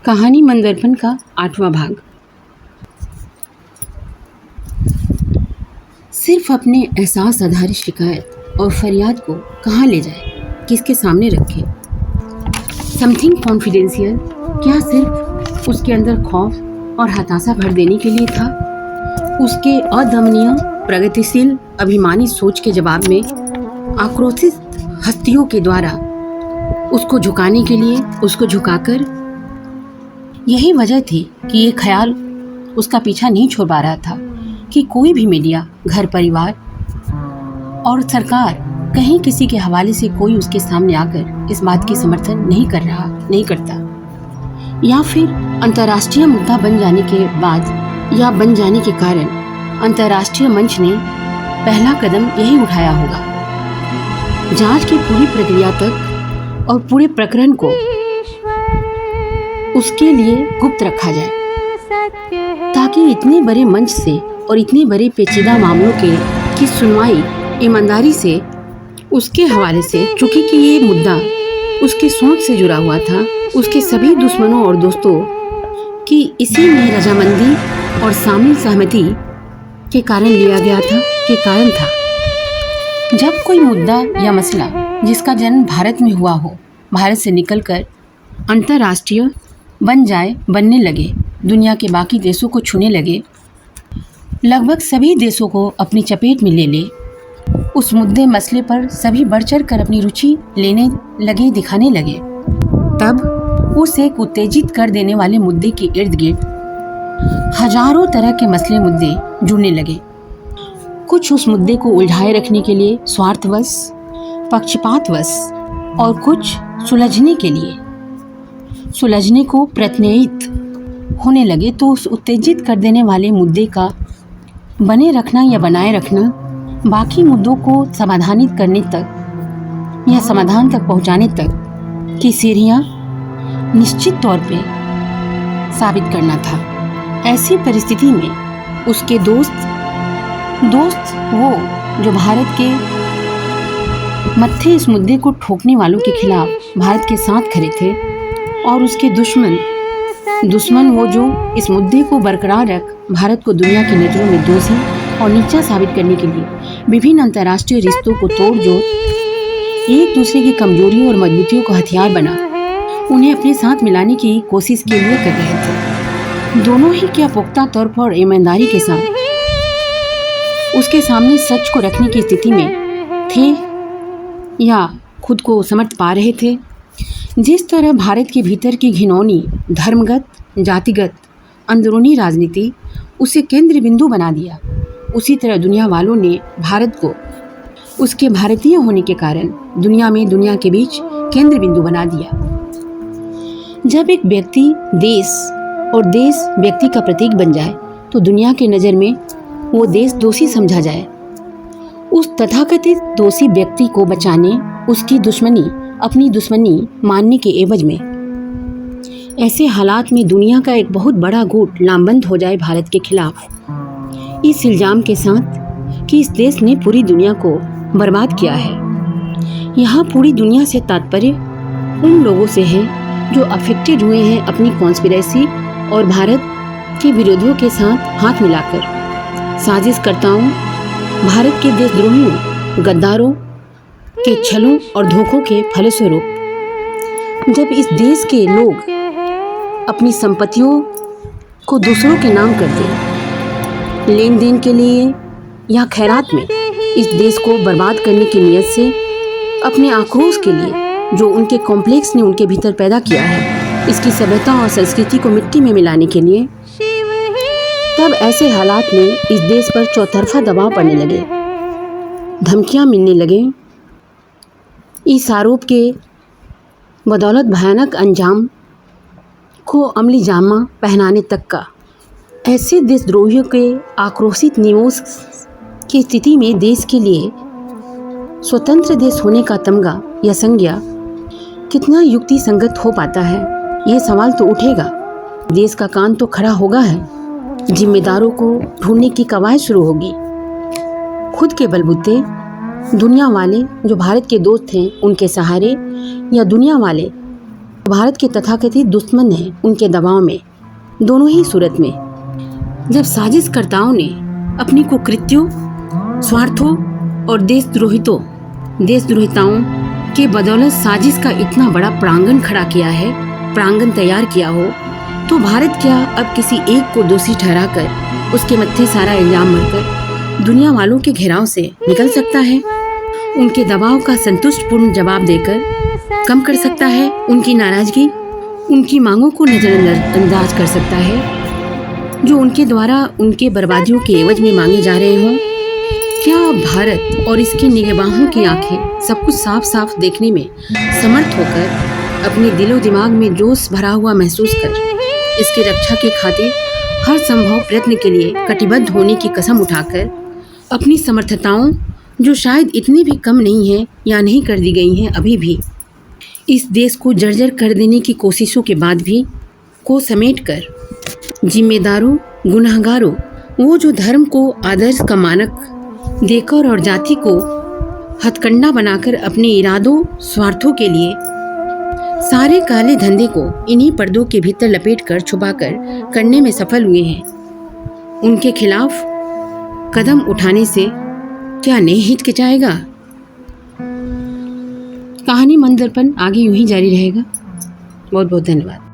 कहानी मंदरपन का 8वां भाग। सिर्फ अपने एहसास आधारित शिकायत और फरियाद को कहाँ ले जाए, किसके सामने रखे? समथिंग कॉन्फिडेंशियल क्या सिर्फ उसके अंदर खौफ और हताशा भर देने के लिए था? उसके अदमनीय प्रगतिशील अभिमानी सोच के जवाब में आक्रोशित हस्तियों के द्वारा उसको झुकाने के लिए उसको झुकाकर? यही वजह थी कि ये ख्याल उसका पीछा नहीं छोड़ पा रहा था कि कोई भी मीडिया, घर परिवार और सरकार कहीं किसी के हवाले से कोई उसके सामने आकर इस बात की समर्थन नहीं करता, या फिर अंतर्राष्ट्रीय मुद्दा बन जाने के बाद या बन जाने के कारण अंतर्राष्ट्रीय मंच ने पहला कदम यही उठाया होगा। जांच की पूरी प्रक्रिया तक और पूरे प्रकरण को उसके लिए गुप्त रखा जाए, ताकि इतने बड़े मंच से और इतने बड़े पेचीदा मामलों की सुनवाई ईमानदारी से उसके हवाले से, चूंकि कि ये मुद्दा उसकी सोच से जुड़ा हुआ था, उसके सभी दुश्मनों और दोस्तों की इसी में रजामंदी और शामिल सहमति के कारण लिया गया था। जब कोई मुद्दा या मसला जिसका जन्म भारत में हुआ हो, भारत से निकलकर अंतर्राष्ट्रीय बनने लगे, दुनिया के बाकी देशों को छूने लगे, लगभग सभी देशों को अपनी चपेट में ले ले, उस मुद्दे मसले पर सभी बढ़ चढ़ कर अपनी रुचि लेने लगे, दिखाने लगे, तब उस एक उत्तेजित कर देने वाले मुद्दे के इर्द गिर्द हजारों तरह के मसले मुद्दे जुड़ने लगे। कुछ उस मुद्दे को उलझाए रखने के लिए स्वार्थवश, पक्षपातवश, और कुछ सुलझने को प्रत्ययित होने लगे। तो उस उत्तेजित कर देने वाले मुद्दे का बने रखना या बनाए रखना बाकी मुद्दों को समाधानित करने तक या समाधान तक पहुंचाने तक की सीढ़ियां निश्चित तौर पे साबित करना था। ऐसी परिस्थिति में उसके दोस्त वो जो भारत के मत्थे इस मुद्दे को ठोकने वालों के खिलाफ भारत के साथ खड़े थे, और उसके दुश्मन वो जो इस मुद्दे को बरकरार रख भारत को दुनिया की नज़रों में दोषी और नीचा साबित करने के लिए विभिन्न अंतर्राष्ट्रीय रिश्तों को तोड़ जोड़ एक दूसरे की कमजोरियों और मजबूतियों को हथियार बना उन्हें अपने साथ मिलाने की कोशिश के लिए कर रहे थे। दोनों ही क्या पुख्ता तौर पर ईमानदारी के साथ उसके सामने सच को रखने की स्थिति में थे या खुद को समर्थ पा रहे थे। जिस तरह भारत के भीतर की घिनौनी धर्मगत, जातिगत, अंदरूनी राजनीति उसे केंद्र बिंदु बना दिया, उसी तरह दुनिया वालों ने भारत को उसके भारतीय होने के कारण दुनिया के बीच केंद्र बिंदु बना दिया। जब एक व्यक्ति देश और देश व्यक्ति का प्रतीक बन जाए तो दुनिया के नज़र में वो देश दोषी समझा जाए। उस तथाकथित दोषी व्यक्ति को बचाने उसकी अपनी दुश्मनी मानने के एवज में ऐसे हालात में दुनिया का एक बहुत बड़ा गुट लामबंद हो जाए भारत के खिलाफ, इस इल्जाम के साथ कि इस देश ने पूरी दुनिया को बर्बाद किया है। यहाँ पूरी दुनिया से तात्पर्य उन लोगों से है जो अफेक्टेड हुए हैं अपनी कॉन्स्पिरेसी और भारत के विरोधियों के साथ हाथ मिलाकर, साजिशकर्ताओं, भारत के देशद्रोहियों, गद्दारों के छलों और धोखों के फलस्वरूप जब इस देश के लोग अपनी संपत्तियों को दूसरों के नाम कर दें, लेन देन के लिए या खैरात में, इस देश को बर्बाद करने की नीयत से, अपने आक्रोश के लिए जो उनके कॉम्प्लेक्स ने उनके भीतर पैदा किया है, इसकी सभ्यता और संस्कृति को मिट्टी में मिलाने के लिए, तब ऐसे हालात में इस देश पर चौतरफा दबाव पड़ने लगे, धमकियां मिलने लगे, इस आरोप के बदौलत भयानक अंजाम को अमली जामा पहनाने तक का। ऐसे देशद्रोहियों के आक्रोशित नियोश की स्थिति में देश के लिए स्वतंत्र देश होने का तमगा या संज्ञा कितना युक्ति संगत हो पाता है, ये सवाल तो उठेगा। देश का कान तो खड़ा होगा है, जिम्मेदारों को ढूंढने की कवायद शुरू होगी। खुद के बलबूते दुनिया वाले जो भारत के दोस्त हैं उनके सहारे, या दुनिया वाले भारत के तथाकथित दुश्मन हैं उनके दबाव में, दोनों ही सूरत में। जब साजिशकर्ताओं ने अपनी कुकृत्यों, स्वार्थों और देशद्रोहिताओं के बदौलत साजिश का इतना बड़ा प्रांगण खड़ा किया है, प्रांगण तैयार किया हो, तो भारत क्या अब किसी एक को दोषी ठहराकर उसके मत्थे सारा इल्जाम मरकर दुनिया वालों के घेराव से निकल सकता है? उनके दबाव का संतुष्टपूर्ण जवाब देकर कम कर सकता है उनकी नाराजगी, उनकी मांगों को नजरअंदाज कर सकता है जो उनके द्वारा उनके बर्बादियों के एवज में मांगे जा रहे हों? क्या भारत और इसके निगहबानों की आंखें सब कुछ साफ साफ देखने में समर्थ होकर अपने दिलो दिमाग में जोश भरा हुआ महसूस कर इसकी रक्षा की खातिर हर संभव प्रयत्न के लिए कटिबद्ध होने की कसम उठाकर अपनी समर्थताओं, जो शायद इतनी भी कम नहीं है या नहीं कर दी गई हैं अभी भी, इस देश को जर्जर कर देने की कोशिशों के बाद भी को समेटकर जिम्मेदारों, गुनाहगारों, वो जो धर्म को आदर्श का मानक देकर और जाति को हथकंडा बनाकर अपने इरादों, स्वार्थों के लिए सारे काले धंधे को इन्हीं पर्दों के भीतर लपेटकर छुपाकर करने में सफल हुए हैं, उनके खिलाफ कदम उठाने से क्या नहीं हिचकिचाएगा? कहानी मन दर्पण आगे यूं ही जारी रहेगा। बहुत बहुत धन्यवाद।